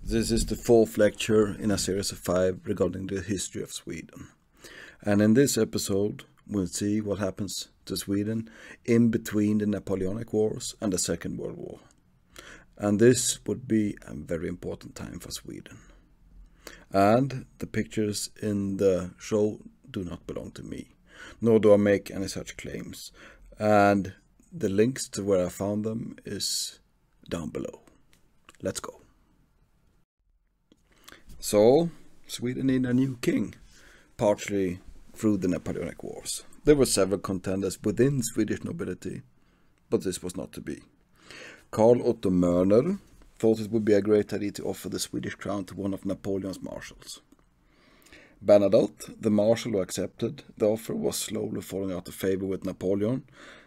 This is the fourth lecture in a series of 5 regarding the history of Sweden. And in this episode, we'll see what happens to Sweden in between the Napoleonic Wars and the Second World War. And this would be a very important time for Sweden. And the pictures in the show do not belong to me, nor do I make any such claims. And the links to where I found them is down below. Let's go. So, Sweden needed a new king, partially through the Napoleonic Wars. There were several contenders within Swedish nobility, but this was not to be. Karl Otto Mörner thought it would be a great idea to offer the Swedish crown to one of Napoleon's marshals. Bernadotte, the marshal who accepted the offer, was slowly falling out of favor with Napoleon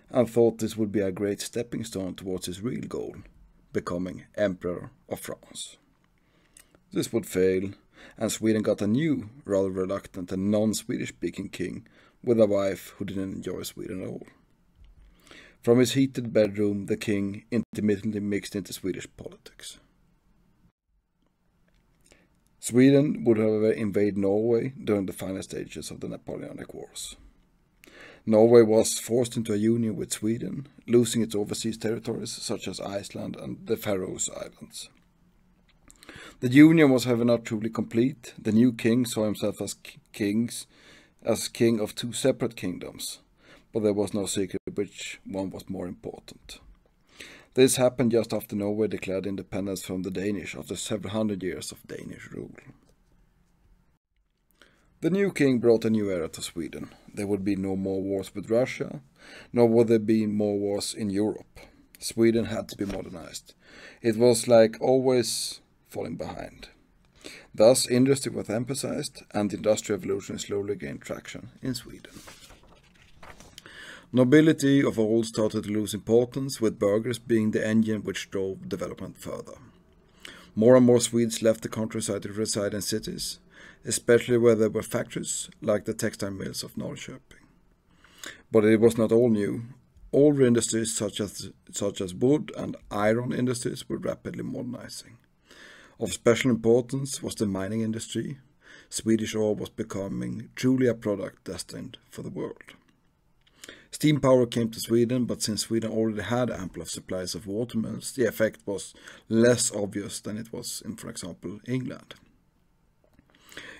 and thought this would be a great stepping stone towards his real goal, becoming Emperor of France. This would fail, and Sweden got a new, rather reluctant and non-Swedish speaking king with a wife who didn't enjoy Sweden at all. From his heated bedroom, the king intermittently mixed into Swedish politics. Sweden would, however, invade Norway during the final stages of the Napoleonic Wars. Norway was forced into a union with Sweden, losing its overseas territories such as Iceland and the Faroe Islands. The union was, however, not truly complete. The new king saw himself as king of 2 separate kingdoms, but there was no secret which one was more important. This happened just after Norway declared independence from the Danish after several hundred years of Danish rule. The new king brought a new era to Sweden. There would be no more wars with Russia, nor would there be more wars in Europe. Sweden had to be modernized. It was, like always, falling behind. Thus, industry was emphasized and the industrial revolution slowly gained traction in Sweden. Nobility of old started to lose importance, with burghers being the engine which drove development further. More and more Swedes left the countryside to reside in cities, especially where there were factories like the textile mills of Norrköping. But it was not all new. Older industries such as wood and iron industries were rapidly modernizing. Of special importance was the mining industry. Swedish ore was becoming truly a product destined for the world. Steam power came to Sweden, but since Sweden already had ample of supplies of watermills, the effect was less obvious than it was in, for example, England.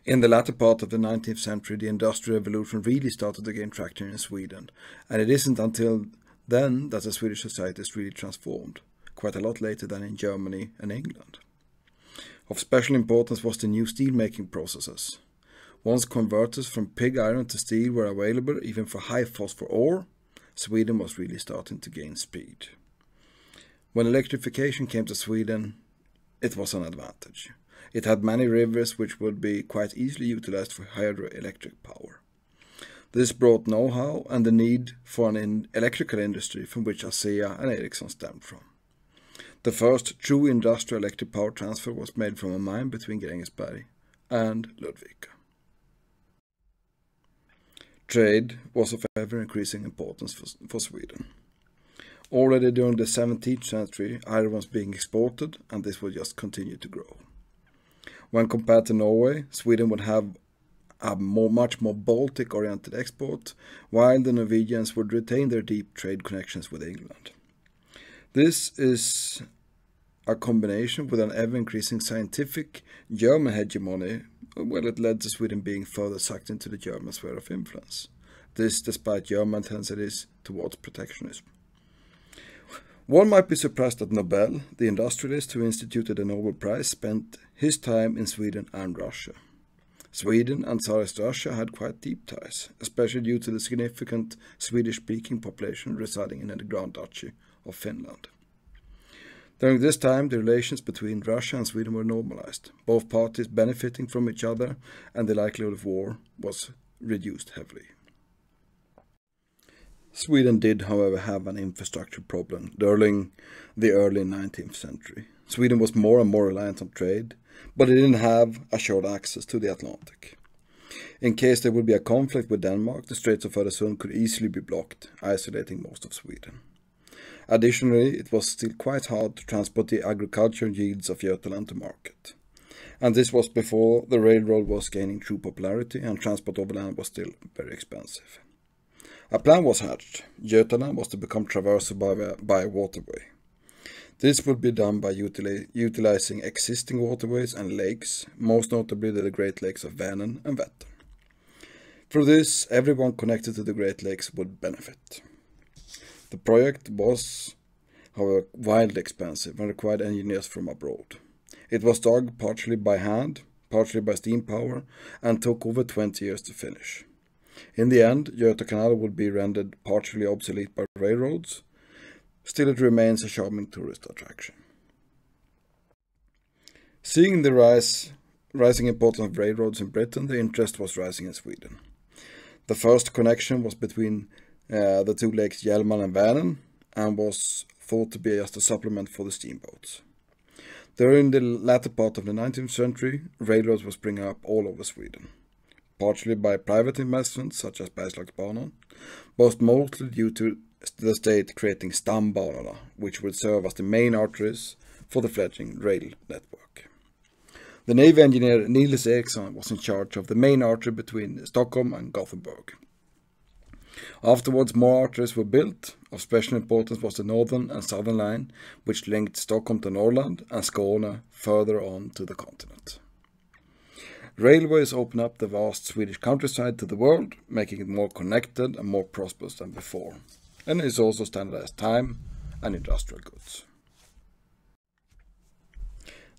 In the latter part of the 19th century, the Industrial Revolution really started to gain traction in Sweden, and it isn't until then that the Swedish society is really transformed, quite a lot later than in Germany and England. Of special importance was the new steel-making processes. Once converters from pig iron to steel were available even for high phosphor ore, Sweden was really starting to gain speed. When electrification came to Sweden, it was an advantage. It had many rivers which would be quite easily utilized for hydroelectric power. This brought know-how and the need for an electrical industry from which ASEA and Ericsson stemmed from. The first true industrial electric power transfer was made from a mine between Grängesberg and Ludvika. Trade was of ever-increasing importance for Sweden. Already during the 17th century, iron was being exported, and this would just continue to grow. When compared to Norway, Sweden would have a much more Baltic-oriented export, while the Norwegians would retain their deep trade connections with England. This is a combination with an ever-increasing scientific German hegemony. Well, it led to Sweden being further sucked into the German sphere of influence. This despite German tendencies towards protectionism. One might be surprised that Nobel, the industrialist who instituted the Nobel Prize, spent his time in Sweden and Russia. Sweden and Tsarist Russia had quite deep ties, especially due to the significant Swedish-speaking population residing in the Grand Duchy of Finland. During this time, the relations between Russia and Sweden were normalized, both parties benefiting from each other, and the likelihood of war was reduced heavily. Sweden did, however, have an infrastructure problem during the early 19th century. Sweden was more and more reliant on trade, but it didn't have assured access to the Atlantic. In case there would be a conflict with Denmark, the Straits of Öresund could easily be blocked, isolating most of Sweden. Additionally, it was still quite hard to transport the agricultural yields of Götaland to market. And this was before the railroad was gaining true popularity and transport over land was still very expensive. A plan was hatched. GÖTA was to become traversable by a waterway. This would be done by utilizing existing waterways and lakes, most notably the Great Lakes of Vänern and Vättern. Through this, everyone connected to the Great Lakes would benefit. The project was, however, wildly expensive and required engineers from abroad. It was dug partially by hand, partially by steam power, and took over 20 years to finish. In the end, GÖTA Canal would be rendered partially obsolete by railroads. Still, it remains a charming tourist attraction. Seeing the rising importance of railroads in Britain, the interest was rising in Sweden. The first connection was between the two lakes Hjälmaren and Vänern, and was thought to be just a supplement for the steamboats. During the latter part of the 19th century, railroads were springing up all over Sweden, partially by private investments such as Bergslagsbanan, but mostly due to the state creating stambanorna, which would serve as the main arteries for the fledgling rail network. The navy engineer Niels Eriksson was in charge of the main artery between Stockholm and Gothenburg. Afterwards, more arteries were built. Of special importance was the northern and southern line, which linked Stockholm to Norrland and Skåne further on to the continent. Railways opened up the vast Swedish countryside to the world, making it more connected and more prosperous than before. And it also standardized time and industrial goods.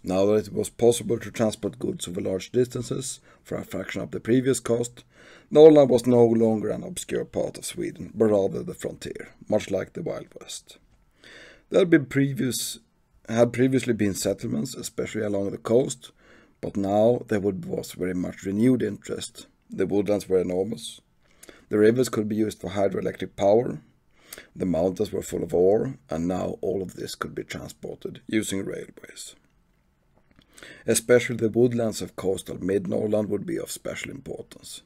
Now that it was possible to transport goods over large distances for a fraction of the previous cost, Norrland was no longer an obscure part of Sweden, but rather the frontier, much like the Wild West. There had previously been settlements, especially along the coast, but now there was very much renewed interest. The woodlands were enormous. The rivers could be used for hydroelectric power. The mountains were full of ore, and now all of this could be transported using railways. Especially the woodlands of coastal mid-Norrland would be of special importance.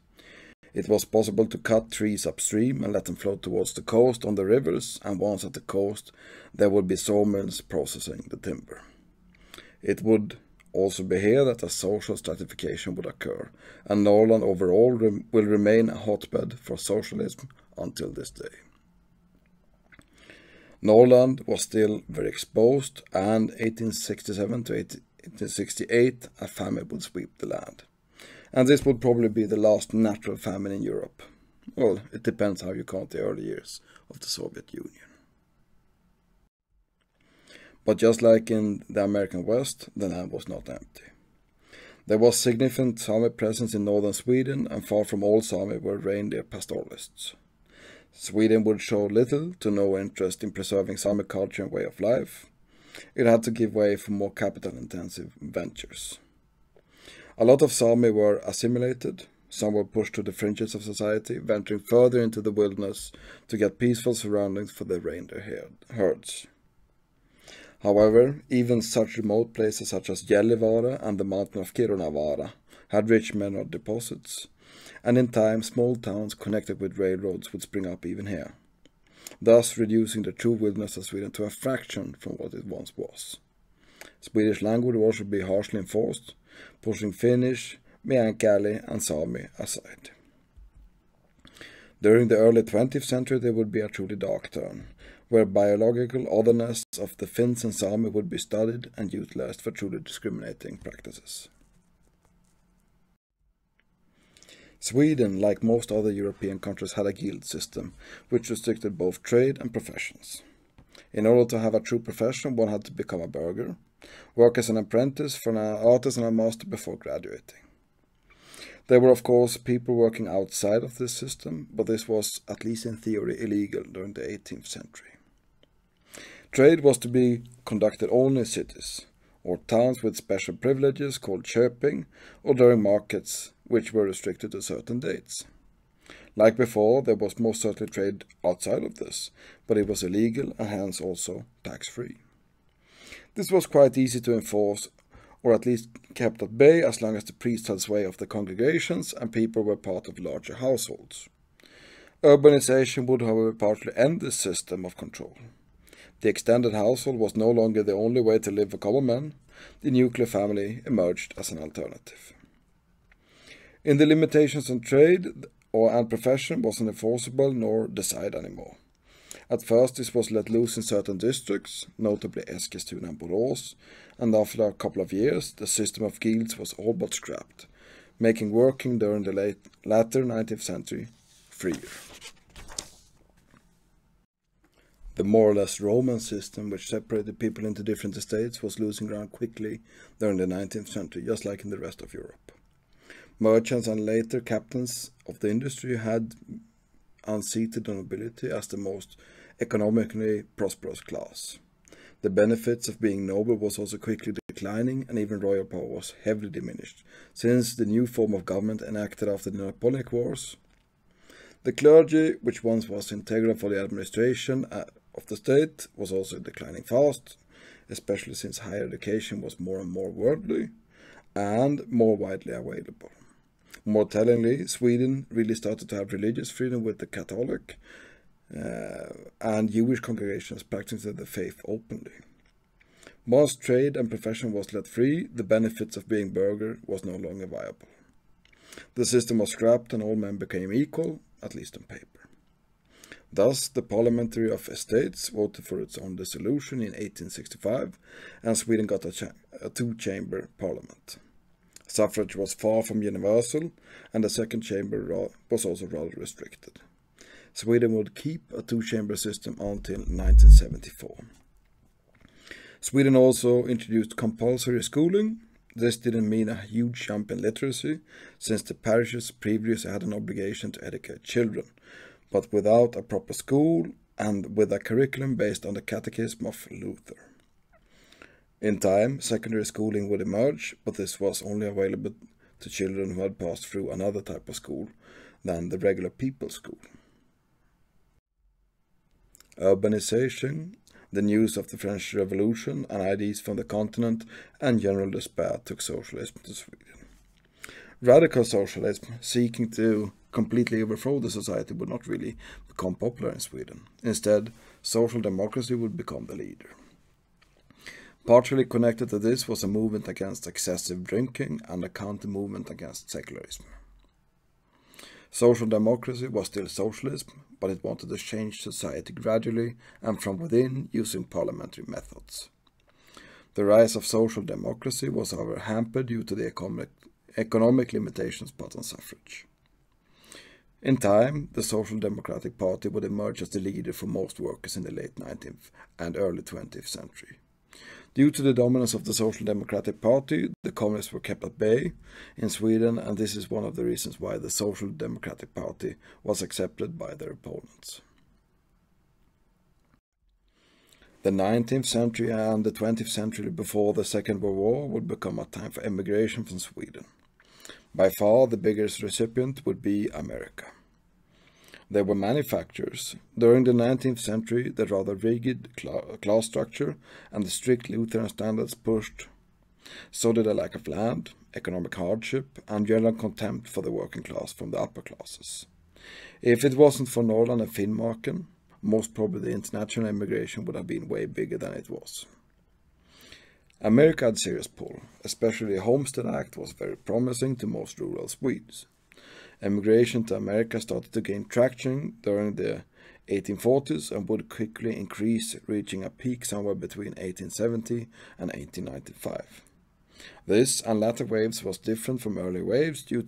It was possible to cut trees upstream and let them float towards the coast on the rivers, and once at the coast there would be sawmills processing the timber. It would also be here that a social stratification would occur, and Norrland overall will remain a hotbed for socialism until this day. Norrland was still very exposed, and 1867 to 1868 a famine would sweep the land. And this would probably be the last natural famine in Europe. Well, it depends how you count the early years of the Soviet Union. But just like in the American West, the land was not empty. There was significant Sami presence in northern Sweden, and far from all Sami were reindeer pastoralists. Sweden would show little to no interest in preserving Sami culture and way of life. It had to give way for more capital-intensive ventures. A lot of Sami were assimilated. Some were pushed to the fringes of society, venturing further into the wilderness to get peaceful surroundings for their reindeer herds. However, even such remote places such as Gällivare and the mountain of Kirunavaara had rich mineral deposits, and in time small towns connected with railroads would spring up even here, thus reducing the true wilderness of Sweden to a fraction from what it once was. Swedish language would also be harshly enforced, pushing Finnish, Meänkieli and Sami aside. During the early 20th century there would be a truly dark turn, where biological otherness of the Finns and Sami would be studied and utilized for truly discriminating practices. Sweden, like most other European countries, had a guild system, which restricted both trade and professions. In order to have a true profession, one had to become a burgher, work as an apprentice for an artisan and master before graduating. There were of course people working outside of this system, but this was, at least in theory, illegal during the 18th century. Trade was to be conducted only in cities, or towns with special privileges called köping, or during markets which were restricted to certain dates. Like before, there was most certainly trade outside of this, but it was illegal and hence also tax-free. This was quite easy to enforce, or at least kept at bay, as long as the priests had sway of the congregations and people were part of larger households. Urbanization would, however, partly end this system of control. The extended household was no longer the only way to live for common men. The nuclear family emerged as an alternative. In the limitations on trade and profession wasn't enforceable nor desired anymore. At first this was let loose in certain districts, notably Eskilstuna and Borås, and after a couple of years the system of guilds was all but scrapped, making working during the latter 19th century freer. The more or less Roman system, which separated people into different estates, was losing ground quickly during the 19th century, just like in the rest of Europe. Merchants and later captains of the industry had unseated the nobility as the most economically prosperous class. The benefits of being noble was also quickly declining, and even royal power was heavily diminished, since the new form of government enacted after the Napoleonic Wars. The clergy, which once was integral for the administration of the state, was also declining fast, especially since higher education was more and more worldly and more widely available. More tellingly, Sweden really started to have religious freedom, with the Catholic and Jewish congregations practicing the faith openly. Once trade and profession was let free, the benefits of being burgher was no longer viable. The system was scrapped and all men became equal, at least on paper. Thus, the Parliamentary of Estates voted for its own dissolution in 1865, and Sweden got a two-chamber parliament. Suffrage was far from universal, and the second chamber was also rather restricted. Sweden would keep a two-chamber system until 1974. Sweden also introduced compulsory schooling. This didn't mean a huge jump in literacy, since the parishes previously had an obligation to educate children, but without a proper school and with a curriculum based on the Catechism of Luther. In time, secondary schooling would emerge, but this was only available to children who had passed through another type of school than the regular people's school. Urbanization, the news of the French Revolution, and ideas from the continent, and general despair took socialism to Sweden. Radical socialism, seeking to completely overthrow the society, would not really become popular in Sweden. Instead, social democracy would become the leader. Partially connected to this was a movement against excessive drinking and a counter-movement against secularism. Social democracy was still socialism, but it wanted to change society gradually and from within using parliamentary methods. The rise of social democracy was however hampered due to the economic limitations put on suffrage. In time, the Social Democratic Party would emerge as the leader for most workers in the late 19th and early 20th century. Due to the dominance of the Social Democratic Party, the communists were kept at bay in Sweden, and this is one of the reasons why the Social Democratic Party was accepted by their opponents. The 19th century and the 20th century before the Second World War would become a time for emigration from Sweden. By far the biggest recipient would be America. There were manufacturers. During the 19th century, the rather rigid class structure and the strict Lutheran standards pushed. So did a lack of land, economic hardship, and general contempt for the working class from the upper classes. If it wasn't for Norrland and Finnmarken, most probably the international immigration would have been way bigger than it was. America had serious pull, especially the Homestead Act was very promising to most rural Swedes. Emigration to America started to gain traction during the 1840s and would quickly increase, reaching a peak somewhere between 1870 and 1895. This and latter waves was different from early waves due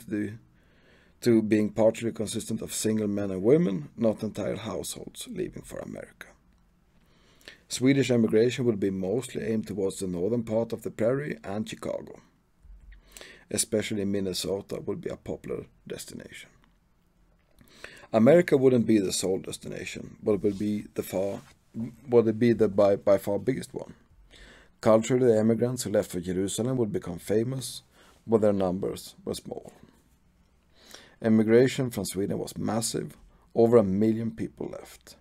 to being partially consistent of single men and women, not entire households leaving for America. Swedish emigration would be mostly aimed towards the northern part of the prairie and Chicago. Especially Minnesota would be a popular destination. America wouldn't be the sole destination, but it would be the by far biggest one. Culturally, the immigrants who left for Jerusalem would become famous, but their numbers were small. Immigration from Sweden was massive. Over 1 million people left.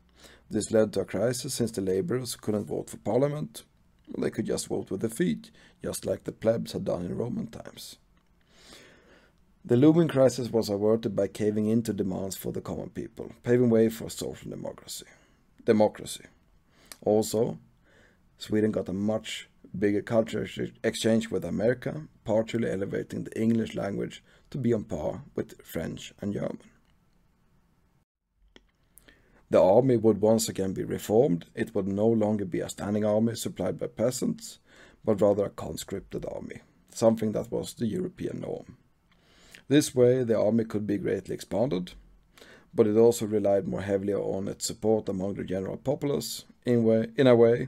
This led to a crisis since the laborers couldn't vote for parliament. They could just vote with their feet, just like the plebs had done in Roman times. The looming crisis was averted by caving into demands for the common people, paving way for social democracy. Also, Sweden got a much bigger cultural exchange with America, partially elevating the English language to be on par with French and German. The army would once again be reformed. It would no longer be a standing army supplied by peasants, but rather a conscripted army, something that was the European norm. This way, the army could be greatly expanded, but it also relied more heavily on its support among the general populace. In a way,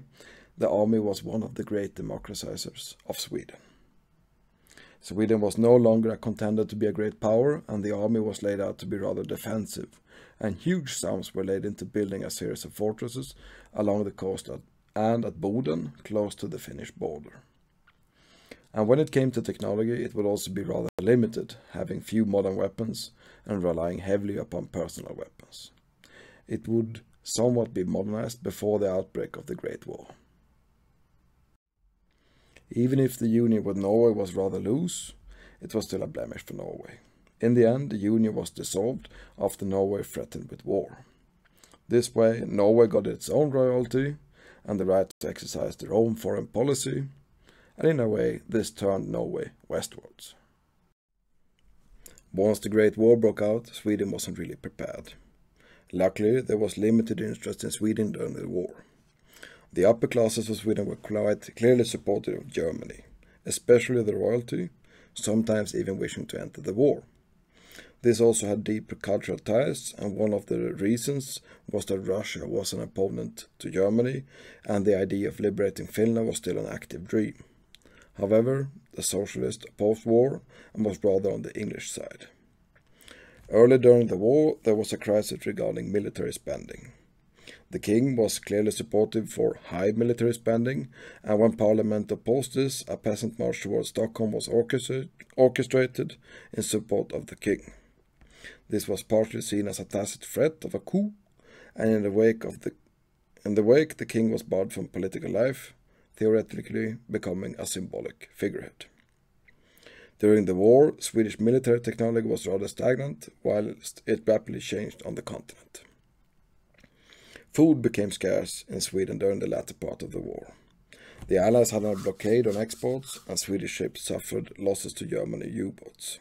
the army was one of the great democratizers of Sweden. Sweden was no longer a contender to be a great power, and the army was laid out to be rather defensive, and huge sums were laid into building a series of fortresses along the coast and at Boden, close to the Finnish border. And when it came to technology, it would also be rather limited, having few modern weapons and relying heavily upon personal weapons. It would somewhat be modernized before the outbreak of the Great War. Even if the union with Norway was rather loose, it was still a blemish for Norway. In the end, the union was dissolved after Norway threatened with war. This way, Norway got its own royalty and the right to exercise their own foreign policy, and in a way, this turned Norway westwards. Once the Great War broke out, Sweden wasn't really prepared. Luckily, there was limited interest in Sweden during the war. The upper classes of Sweden were quite clearly supportive of Germany, especially the royalty, sometimes even wishing to enter the war. This also had deeper cultural ties, and one of the reasons was that Russia was an opponent to Germany, and the idea of liberating Finland was still an active dream. However, the socialists opposed war and was rather on the English side. Early during the war, there was a crisis regarding military spending. The king was clearly supportive for high military spending, and when Parliament opposed this, a peasant march towards Stockholm was orchestrated in support of the king. This was partly seen as a tacit threat of a coup, and in the wake the king was barred from political life, theoretically becoming a symbolic figurehead. During the war, Swedish military technology was rather stagnant, whilst it rapidly changed on the continent. Food became scarce in Sweden during the latter part of the war. The Allies had a blockade on exports, and Swedish ships suffered losses to German U-boats.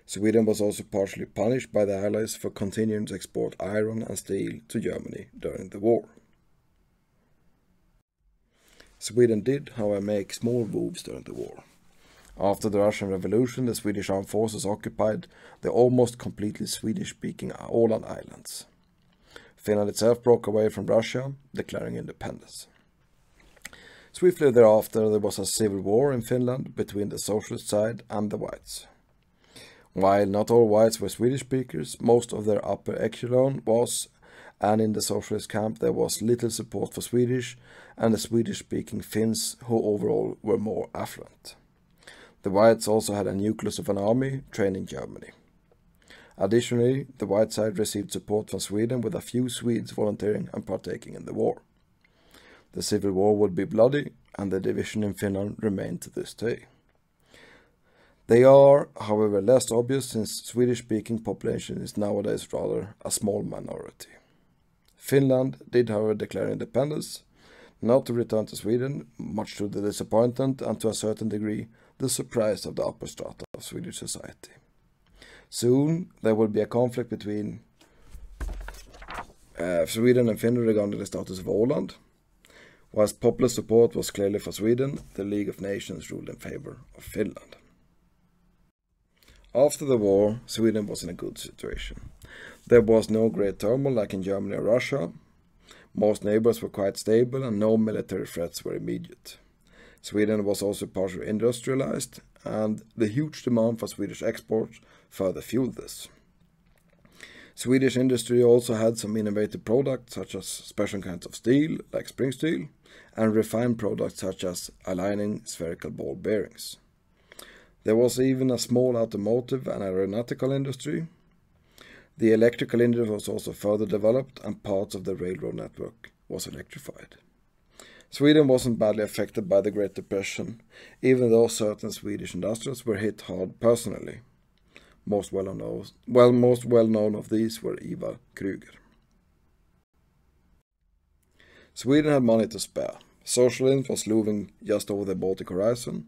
Sweden was also partially punished by the Allies for continuing to export iron and steel to Germany during the war. Sweden did, however, make small moves during the war. After the Russian Revolution, the Swedish armed forces occupied the almost completely Swedish-speaking Åland Islands. Finland itself broke away from Russia, declaring independence. Swiftly thereafter, there was a civil war in Finland between the socialist side and the whites. While not all whites were Swedish speakers, most of their upper echelon was, and in the socialist camp there was little support for Swedish, and the Swedish-speaking Finns who overall were more affluent. The whites also had a nucleus of an army trained in Germany. Additionally, the white side received support from Sweden, with a few Swedes volunteering and partaking in the war. The civil war would be bloody, and the division in Finland remained to this day. They are, however, less obvious, since Swedish-speaking population is nowadays rather a small minority. Finland did, however, declare independence, not to return to Sweden, much to the disappointment and to a certain degree the surprise of the upper strata of Swedish society. Soon there would be a conflict between Sweden and Finland regarding the status of Åland. Whilst popular support was clearly for Sweden, the League of Nations ruled in favor of Finland. After the war, Sweden was in a good situation. There was no great turmoil like in Germany or Russia. Most neighbors were quite stable and no military threats were immediate. Sweden was also partially industrialized, and the huge demand for Swedish exports further fueled this. Swedish industry also had some innovative products such as special kinds of steel, like spring steel, and refined products such as aligning spherical ball bearings. There was even a small automotive and aeronautical industry. The electrical industry was also further developed, and parts of the railroad network was electrified. Sweden wasn't badly affected by the Great Depression, even though certain Swedish industrials were hit hard personally. Most well known of these were Ivar Kreuger. Sweden had money to spare. Socialism was looming just over the Baltic horizon.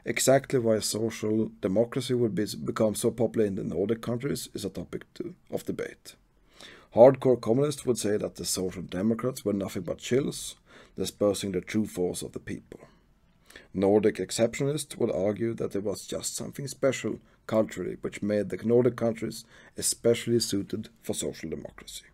Exactly why social democracy would become so popular in the Nordic countries is a topic of debate. Hardcore communists would say that the Social Democrats were nothing but chills, dispersing the true force of the people. Nordic exceptionists would argue that there was just something special culturally which made the Nordic countries especially suited for social democracy.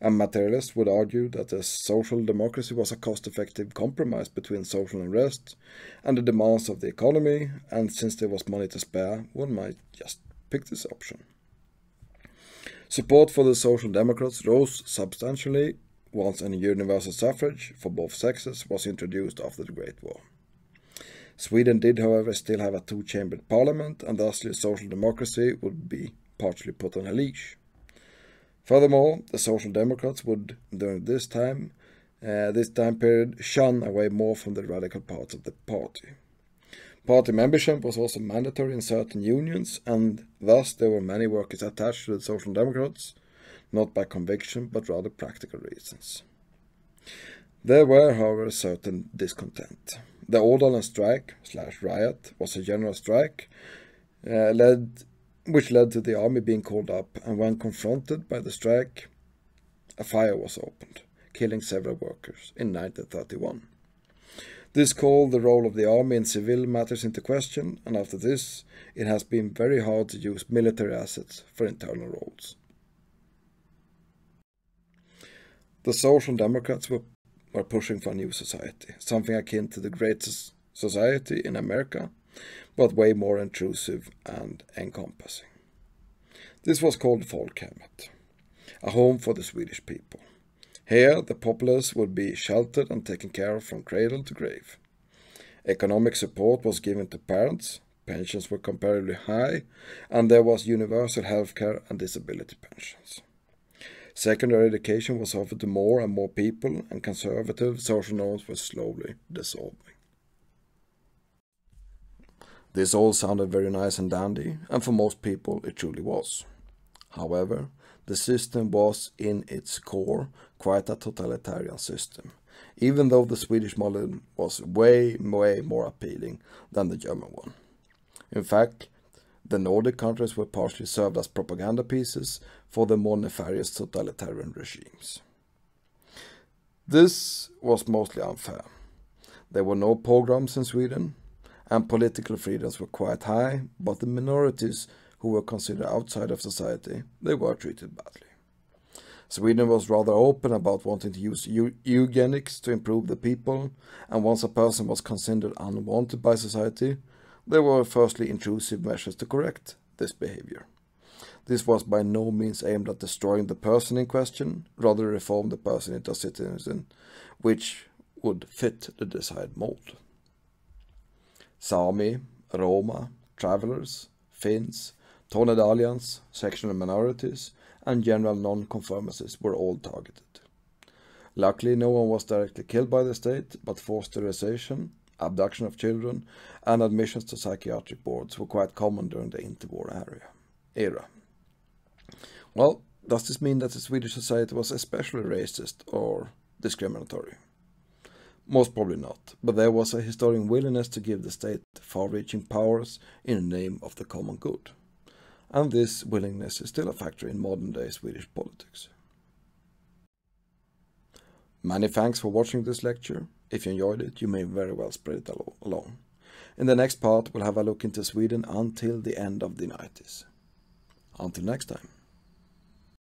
And materialists would argue that the social democracy was a cost-effective compromise between social unrest and the demands of the economy, and since there was money to spare, one might just pick this option. Support for the Social Democrats rose substantially once a universal suffrage for both sexes was introduced after the Great War. Sweden did, however, still have a two-chambered parliament, and thusly social democracy would be partially put on a leash. Furthermore, the Social Democrats would, during this time period, shun away more from the radical parts of the party. Party membership was also mandatory in certain unions, and thus there were many workers attached to the Social Democrats, not by conviction but rather practical reasons. There were, however, certain discontent. The Ådalen strike/riot was a general strike, which led to the army being called up, and when confronted by the strike, a fire was opened, killing several workers in 1931. This called the role of the army in civil matters into question, and after this, it has been very hard to use military assets for internal roles. The Social Democrats were pushing for a new society, something akin to the Great Society in America, but way more intrusive and encompassing. This was called Folkhemmet, a home for the Swedish people. Here, the populace would be sheltered and taken care of from cradle to grave. Economic support was given to parents, pensions were comparatively high, and there was universal healthcare and disability pensions. Secondary education was offered to more and more people, and conservative social norms were slowly dissolving. This all sounded very nice and dandy, and for most people it truly was. However, the system was in its core quite a totalitarian system, even though the Swedish model was way more appealing than the German one. In fact, the Nordic countries were partially served as propaganda pieces for the more nefarious totalitarian regimes. This was mostly unfair. There were no pogroms in Sweden, and political freedoms were quite high, but the minorities who were considered outside of society, they were treated badly. Sweden was rather open about wanting to use eugenics to improve the people, and once a person was considered unwanted by society, there were firstly intrusive measures to correct this behavior. This was by no means aimed at destroying the person in question, rather reform the person into a citizen which would fit the desired mold. Sami, Roma, travelers, Finns, Tornedalians, sectional minorities, and general non-conformists were all targeted. Luckily, no one was directly killed by the state, but forced sterilization, abduction of children, and admissions to psychiatric wards were quite common during the interwar era. Well, does this mean that the Swedish society was especially racist or discriminatory? Most probably not, but there was a historic willingness to give the state far-reaching powers in the name of the common good. And this willingness is still a factor in modern-day Swedish politics. Many thanks for watching this lecture. If you enjoyed it, you may very well spread it along. In the next part, we'll have a look into Sweden until the end of the 90s. Until next time.